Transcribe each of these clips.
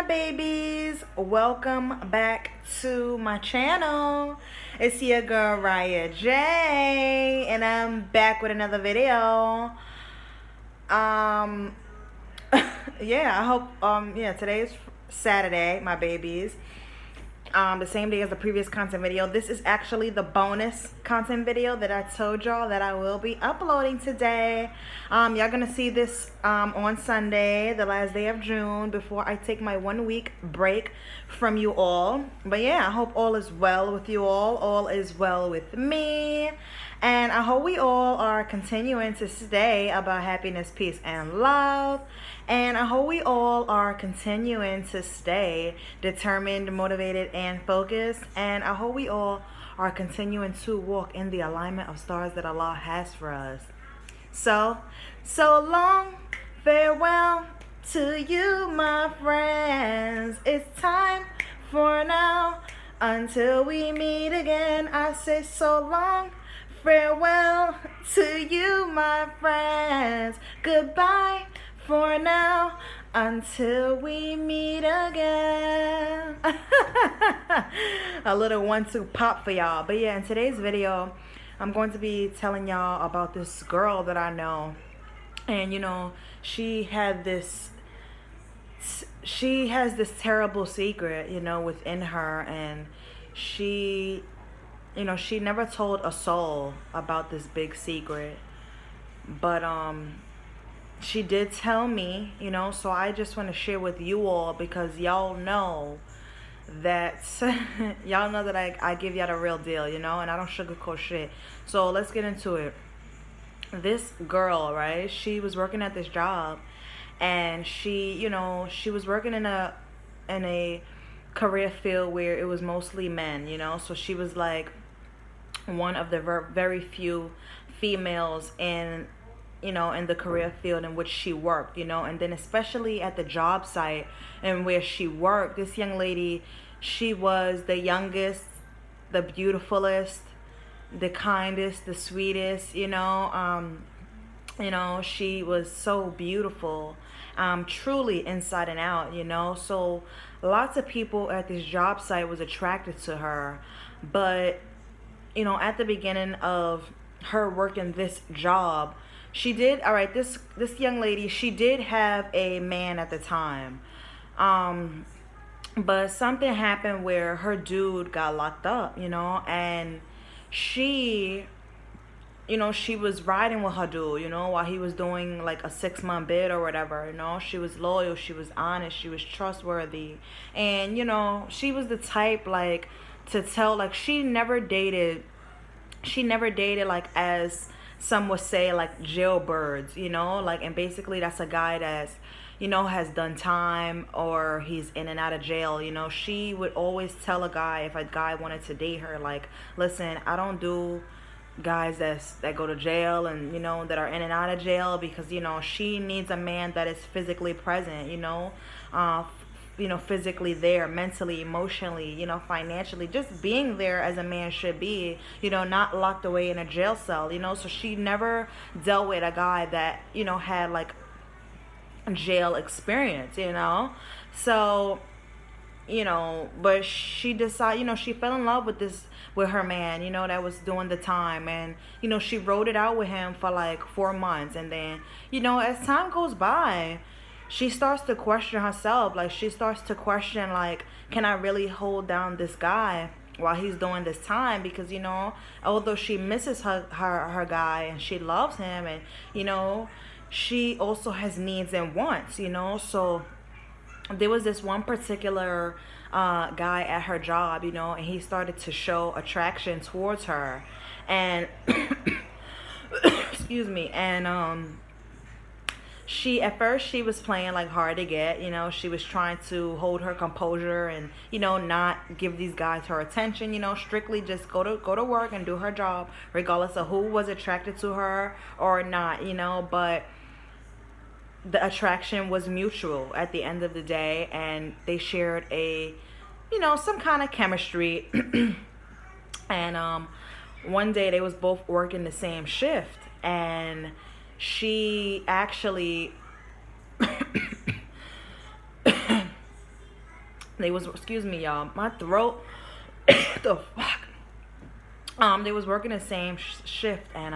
my babies, welcome back to my channel. It's your girl Riahjay, and I'm back with another video. um yeah, I hope today is Saturday, my babies. The same day as the previous content video. This is actually the bonus content video that I told y'all that I will be uploading today. Y'all gonna see this on Sunday, the last day of June, before I take my 1 week break from you all. But yeah, I hope all is well with you all is well with me, and I hope we all are continuing to stay about happiness, peace, and love. And I hope we all are continuing to stay determined, motivated, and focused. And I hope we all are continuing to walk in the alignment of stars that Allah has for us. So long, farewell to you, my friends. It's time for now. Until we meet again, I say so long, farewell to you, my friends. Goodbye for now, until we meet again. A little 1-2 pop for y'all. But yeah, in today's video, I'm going to be telling y'all about this girl that I know. And she has this terrible secret, within her. And she never told a soul about this big secret. But she did tell me, so I just want to share with you all, because y'all know that I give y'all the real deal, and I don't sugarcoat shit. So let's get into it. This girl, right, she was working at this job, and she was working in a career field where it was mostly men, so she was like one of the very few females in the career field in which she worked, and then especially at the job site and where she worked, this young lady, she was the youngest, the beautifulest, the kindest, the sweetest, she was so beautiful, truly inside and out, so lots of people at this job site was attracted to her. But at the beginning of her working this job, she did, all right, this young lady, she did have a man at the time. But something happened where her dude got locked up, and she was riding with her dude, while he was doing like a 6-month bid or whatever, she was loyal, she was honest, she was trustworthy. And, she was the type, like, to tell, like, she never dated like, as some would say, like, jailbirds, like, and basically that's a guy that's, has done time or he's in and out of jail. She would always tell a guy, if a guy wanted to date her, like, listen, I don't do guys that go to jail and, that are in and out of jail, because, she needs a man that is physically present, physically there, mentally, emotionally, financially, just being there as a man should be, not locked away in a jail cell, so she never dealt with a guy that, had like jail experience, so, but she decided, she fell in love with her man, that was doing the time. And, she wrote it out with him for like 4 months. And then, as time goes by, she starts to question herself. Like, she starts to question, like, can I really hold down this guy while he's doing this time? Because, although she misses her guy and she loves him, and, she also has needs and wants, so there was this one particular guy at her job, and he started to show attraction towards her. And excuse me. And at first she was playing like hard to get, she was trying to hold her composure and, not give these guys her attention, strictly just go to work and do her job, regardless of who was attracted to her or not, but the attraction was mutual at the end of the day, and they shared some kind of chemistry. And one day they was both working the same shift, and she actually They was, excuse me, y'all, my throat. The fuck. They was working the same shift, and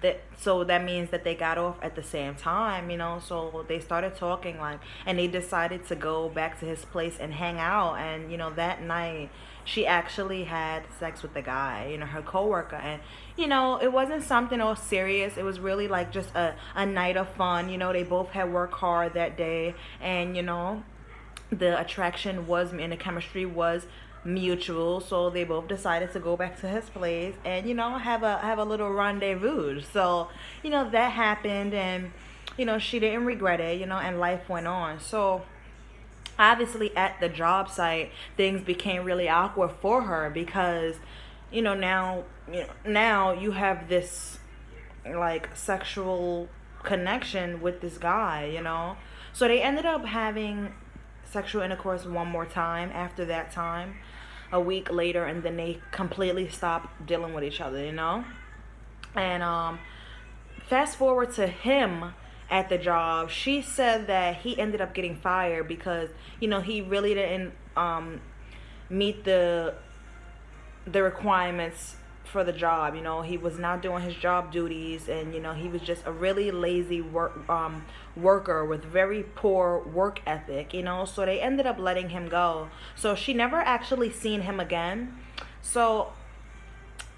that, so that means that they got off at the same time, so they started talking, like, and they decided to go back to his place and hang out. And that night she actually had sex with the guy, her coworker. And it wasn't something all serious. It was really like just a night of fun. They both had worked hard that day, and the attraction was, and the chemistry was mutual. So they both decided to go back to his place and have a little rendezvous. So that happened, and she didn't regret it, and life went on. So obviously at the job site things became really awkward for her, because now you have this like sexual connection with this guy. So they ended up having sexual intercourse one more time after that time, a week later, and then they completely stopped dealing with each other. And fast forward to him at the job. She said that he ended up getting fired because he really didn't meet the requirements for the job. He was not doing his job duties, and he was just a really lazy worker with very poor work ethic. So they ended up letting him go. So she never actually seen him again. So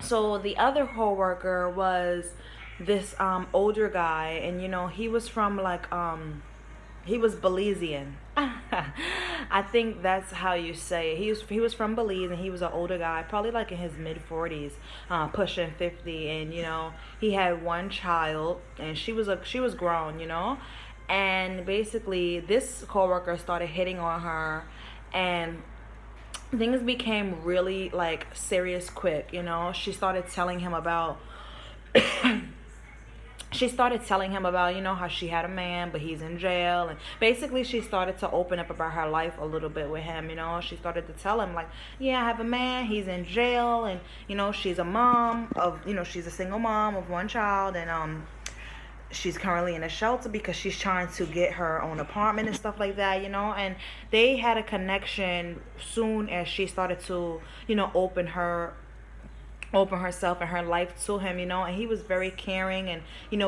the other coworker was this older guy, and he was from like he was Belizean. I think that's how you say it. He was from Belize, and he was an older guy, probably like in his mid-40s, pushing 50. And he had one child, and she was grown. And basically this coworker started hitting on her, and things became really like serious quick. She started telling him about how she had a man, but he's in jail. And basically she started to open up about her life a little bit with him. She started to tell him like, yeah, I have a man, he's in jail, and she's a mom of, she's a single mom of one child, and she's currently in a shelter because she's trying to get her own apartment and stuff like that. And they had a connection soon as she started to open herself and her life to him. And he was very caring and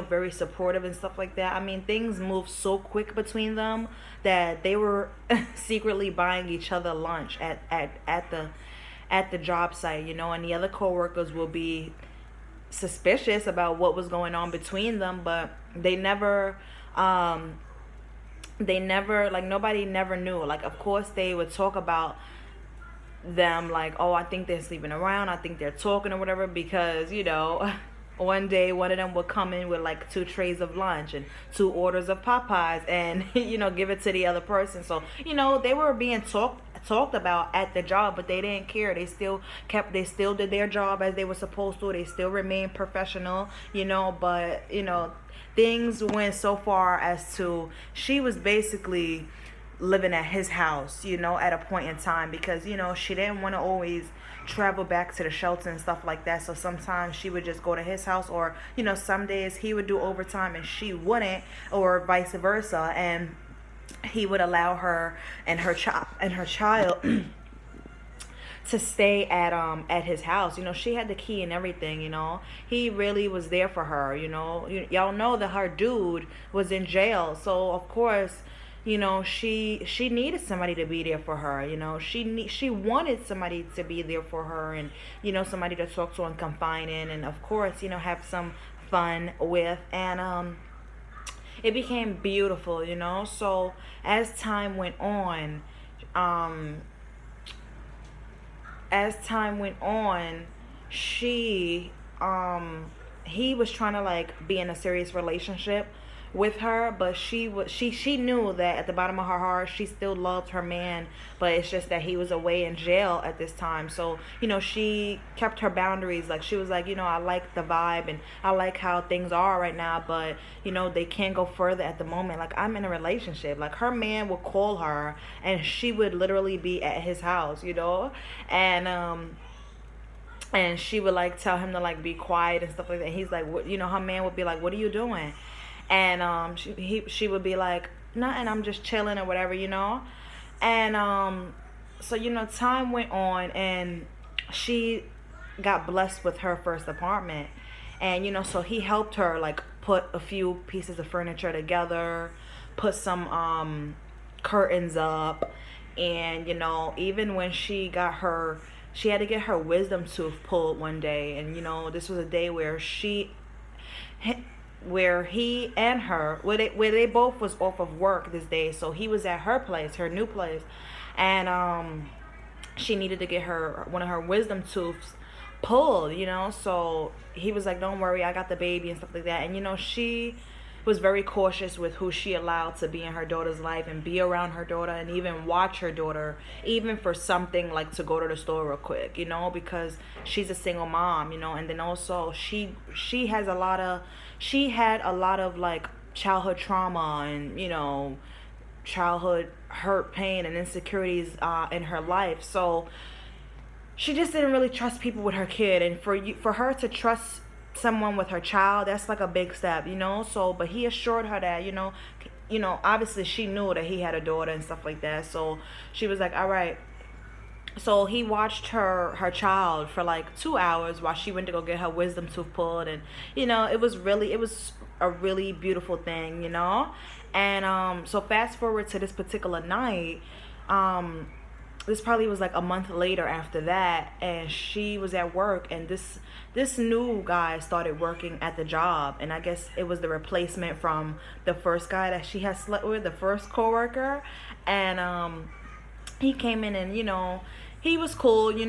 very supportive and stuff like that. I mean, things moved so quick between them that they were secretly buying each other lunch at the job site. And the other coworkers will be suspicious about what was going on between them, but they never like, nobody never knew. Like, of course they would talk about them like, oh, I think they're sleeping around, I think they're talking or whatever, because one day one of them would come in with like 2 trays of lunch and 2 orders of Popeyes, and give it to the other person. So they were being talked about at the job, but they didn't care. They still did their job as they were supposed to. They still remained professional. But things went so far as to, she was basically living at his house, at a point in time, because she didn't want to always travel back to the shelter and stuff like that. So sometimes she would just go to his house, or some days he would do overtime and she wouldn't, or vice versa, and he would allow her and her child to stay at his house. She had the key and everything. He really was there for her. Y'all know that her dude was in jail, so of course she needed somebody to be there for her. She wanted somebody to be there for her, and somebody to talk to and confide in, and of course have some fun with. And it became beautiful. So as time went on, he was trying to like be in a serious relationship with her, but she knew that at the bottom of her heart she still loved her man, but it's just that he was away in jail at this time. So she kept her boundaries. Like, she was like, I like the vibe and I like how things are right now, but they can't go further at the moment. Like, I'm in a relationship. Like, her man would call her and she would literally be at his house, and she would like tell him to like be quiet and stuff like that. He's like, what, her man would be like, what are you doing? And she would be like, nothing, I'm just chilling or whatever. And So time went on, and she got blessed with her first apartment. And so he helped her like put a few pieces of furniture together, put some curtains up. And even when she had to get her wisdom tooth pulled one day. And this was a day where where he and her, where they both was off of work this day. So he was at her place, her new place. And she needed to get her one of her wisdom tooths pulled. So he was like, don't worry, I got the baby and stuff like that. And she was very cautious with who she allowed to be in her daughter's life and be around her daughter and even watch her daughter, even for something like to go to the store real quick, because she's a single mom. And then also she had a lot of like childhood trauma and childhood hurt, pain, and insecurities in her life. So she just didn't really trust people with her kid. And for her to trust someone with her child, that's like a big step. So but he assured her that obviously she knew that he had a daughter and stuff like that. So she was like, all right. So he watched her child for like 2 hours while she went to go get her wisdom tooth pulled. And it was a really beautiful thing. And so fast forward to this particular night. This probably was like a month later after that, and she was at work, and this new guy started working at the job. And I guess it was the replacement from the first guy that she had slept with, the first coworker. And he came in, and he was cool. He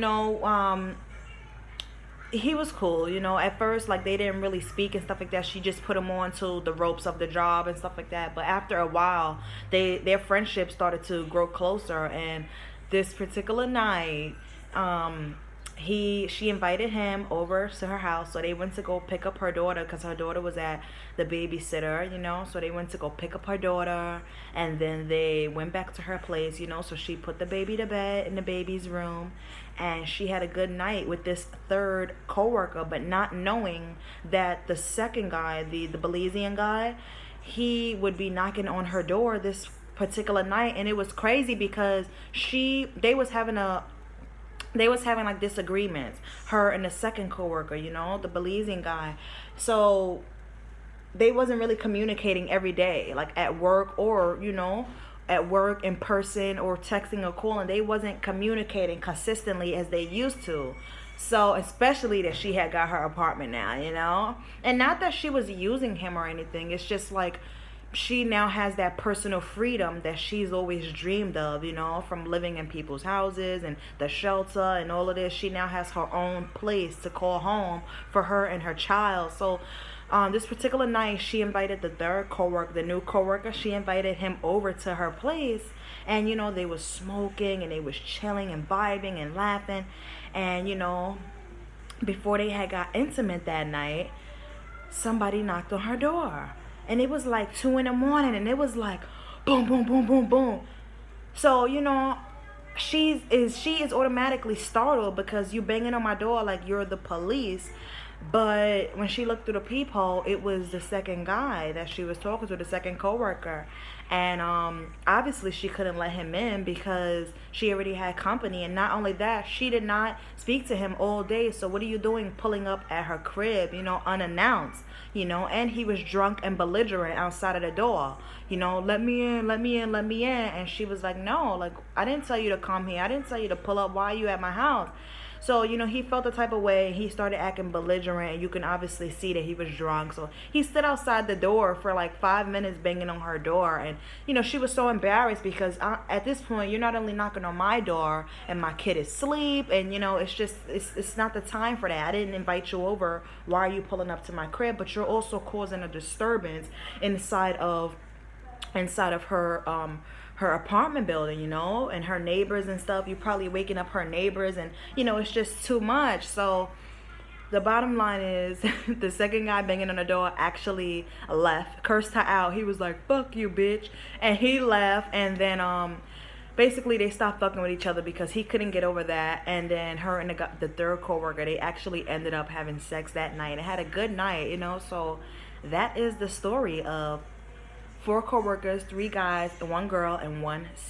was cool. At first, like, they didn't really speak and stuff like that. She just put him on to the ropes of the job and stuff like that. But after a while, their friendship started to grow closer. And this particular night, she invited him over to her house. So they went to go pick up her daughter, because her daughter was at the babysitter. So they went to go pick up her daughter, and then they went back to her place. So she put the baby to bed in the baby's room, and she had a good night with this third coworker, but not knowing that the second guy, the Belizean guy, he would be knocking on her door this particular night. And it was crazy because they was having like disagreements, her and the second coworker, the Belizean guy. So they wasn't really communicating every day, like at work, or at work, in person, or texting or calling. They wasn't communicating consistently as they used to. So especially that she had got her apartment now, and not that she was using him or anything. It's just like she now has that personal freedom that she's always dreamed of, from living in people's houses and the shelter and all of this. She now has her own place to call home for her and her child. So this particular night, she invited the third coworker, the new coworker. She invited him over to her place, and they was smoking, and they was chilling and vibing and laughing. And before they had got intimate that night, somebody knocked on her door. And it was like 2 a.m, and it was like boom, boom, boom, boom, boom. So she is automatically startled, because you banging on my door like you're the police. But when she looked through the peephole, it was the second guy that she was talking to, the second coworker. And obviously she couldn't let him in because she already had company. And not only that, she did not speak to him all day. So what are you doing pulling up at her crib, unannounced? And he was drunk and belligerent outside of the door. Let me in, let me in, let me in. And she was like, no, like, I didn't tell you to come here. I didn't tell you to pull up. Why are you at my house? So, he felt the type of way. He started acting belligerent, and you can obviously see that he was drunk. So he stood outside the door for like 5 minutes banging on her door. And, she was so embarrassed because at this point, you're not only knocking on my door and my kid is asleep. And, it's not the time for that. I didn't invite you over. Why are you pulling up to my crib? But you're also causing a disturbance inside of her apartment building, and her neighbors and stuff. You're probably waking up her neighbors, and it's just too much. So the bottom line is the second guy banging on the door actually left, cursed her out. He was like, fuck you, bitch. And he left. And then basically they stopped fucking with each other because he couldn't get over that. And then her and the third coworker, they actually ended up having sex that night and had a good night. So that is the story of 4 coworkers, 3 guys, 1 girl, and 1 C.